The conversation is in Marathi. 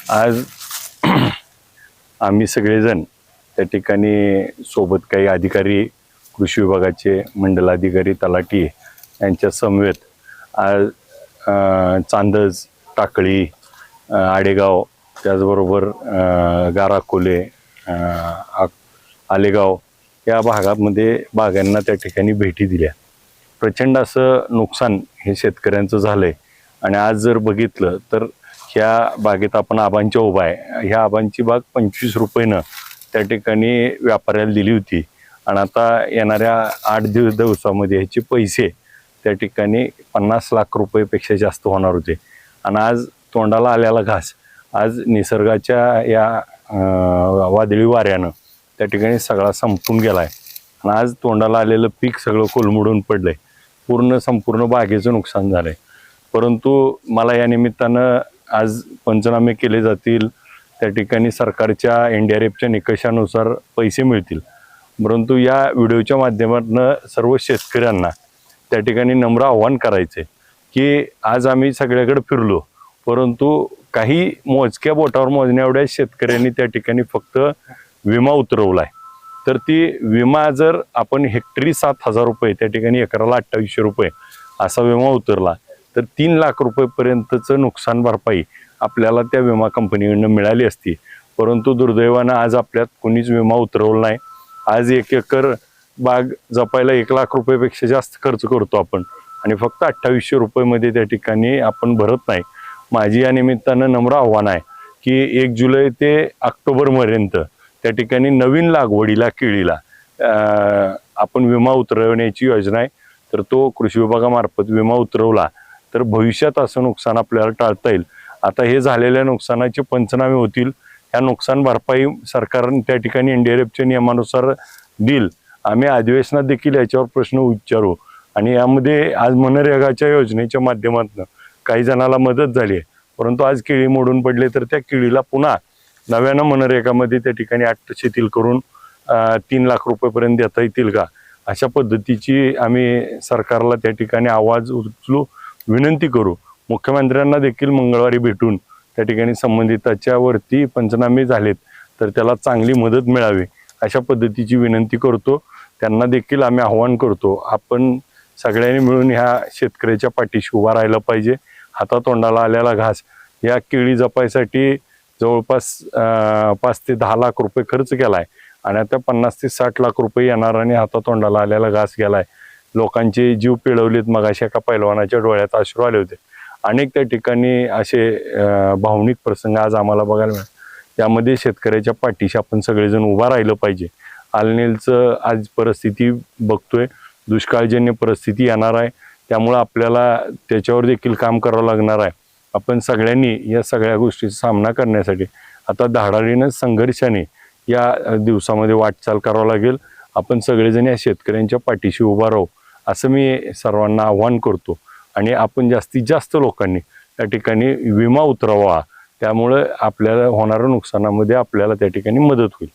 आज आम्ही सगळेजण त्या ठिकाणी सोबत काही अधिकारी, कृषी विभागाचे मंडलाधिकारी, तलाठी यांच्या समवेत आज चांदज, टाकळी, आडेगाव, त्याचबरोबर गाराकोले, आलेगाव या भागामध्ये बागांना त्या ठिकाणी भेटी दिल्या. प्रचंड असं नुकसान हे शेतकऱ्यांचं झालंय. आणि आज जर बघितलं तर ह्या बागेत आपण आबांच्या उभा आहे. ह्या आबांची बाग 25 रुपयानं त्या ठिकाणी व्यापाऱ्याला दिली होती आणि आता येणाऱ्या 8 दिवसामध्ये ह्याचे पैसे त्या ठिकाणी 50 लाख रुपयेपेक्षा जास्त होणार होते. आणि आज तोंडाला आलेला घास आज निसर्गाच्या या वादळी वाऱ्यानं त्या ठिकाणी सगळा संपून गेला आहे. आणि आज तोंडाला आलेलं पीक सगळं कोलमडून पडलंय. संपूर्ण बागेचं नुकसान झालंय. परंतु मला या निमित्तानं आज पंचनामे केले जातील, त्या ठिकाणी सरकारच्या NDRFच्या निकषानुसार पैसे मिळतील. परंतु या व्हिडिओच्या माध्यमातून सर्व शेतकऱ्यांना त्या ठिकाणी नम्र आव्हान करायचे की आज आम्ही सगळ्याकडे फिरलो, परंतु काही मोजक्या बोटावर मोजण्या एवढ्या शेतकऱ्यांनी त्या ठिकाणी फक्त विमा उतरवलाय. तर ती विमा जर आपण हेक्टरी 7,000 रुपये, त्या ठिकाणी एकराला 2800 रुपये असा विमा उतरला तर 3 लाख रुपयेपर्यंतचं नुकसान भरपाई आपल्याला त्या विमा कंपनीकडून मिळाली असती. परंतु दुर्दैवानं आज आपल्यात कोणीच विमा उतरवला नाही. आज 1 एकर बाग जपायला 1 लाख रुपयेपेक्षा जास्त खर्च करतो आपण आणि फक्त 2800 रुपयेमध्ये त्या ठिकाणी आपण भरत नाही. माझी या निमित्तानं नम्र आव्हान आहे की 1 जुलै ते ऑक्टोबरपर्यंत त्या ठिकाणी नवीन लागवडीला, केळीला आपण विमा उतरवण्याची योजना आहे. तर तो कृषी विभागामार्फत विमा उतरवला तर भविष्यात असं नुकसान आपल्याला टाळता येईल. आता हे झालेल्या नुकसानाचे पंचनामे होतील. ह्या नुकसान भरपाई सरकार त्या ठिकाणी NDRFच्या नियमानुसार देईल. आम्ही अधिवेशनात देखील याच्यावर प्रश्न विचारू. आणि यामध्ये आज मनरेगाच्या योजनेच्या माध्यमातून काही जणाला मदत झाली आहे, परंतु आज केळी मोडून पडले तर त्या केळीला पुन्हा नव्यानं मनरेगामध्ये त्या ठिकाणी 8 शिथिल करून 3 लाख रुपयेपर्यंत देता येतील का, अशा पद्धतीची आम्ही सरकारला त्या ठिकाणी आवाज उचलू, विनंती करू. मुख्यमंत्र्यांना देखील मंगळवारी भेटून त्या ठिकाणी संबंधिताच्या वरती पंचनामे झालेत तर त्याला चांगली मदत मिळावी अशा पद्धतीची विनंती करतो. त्यांना देखील आम्ही आव्हान करतो, आपण सगळ्यांनी मिळून ह्या शेतकऱ्याच्या पाठीशी उभा राहिलं पाहिजे. हातातोंडाला आलेला घास या केळी जपायसाठी जवळपास 5 ते 10 लाख रुपये खर्च केलाय आणि आता 50 ते 60 लाख रुपये येणार आणि हातातोंडाला आलेला घास गेलाय. लोकांचे जीव पिळवलेत. मगाशी एका पैलवानाच्या डोळ्यात अश्रू आले होते. अनेक त्या ठिकाणी असे भावनिक प्रसंग आज आम्हाला बघायला मिळाले. त्यामध्ये शेतकऱ्याच्या पाठीशी आपण सगळेजण उभा राहिलं पाहिजे. आलनेलचं आज परिस्थिती बघतोय, दुष्काळजन्य परिस्थिती येणार आहे. त्यामुळं आपल्याला त्याच्यावर देखील काम करावं लागणार आहे. आपण सगळ्यांनी या सगळ्या गोष्टीचा सामना करण्यासाठी आता धाडाडीनं, संघर्षाने या दिवसामध्ये वाटचाल करावं लागेल. आपण सगळेजण या शेतकऱ्यांच्या पाठीशी उभा राहू असं मी सर्वांना आव्हान करतो. आणि आपण जास्तीत जास्त लोकांनी त्या ठिकाणी विमा उतरवा, त्यामुळे आपल्याला होणाऱ्या नुकसानामध्ये आपल्याला त्या ठिकाणी मदत होईल.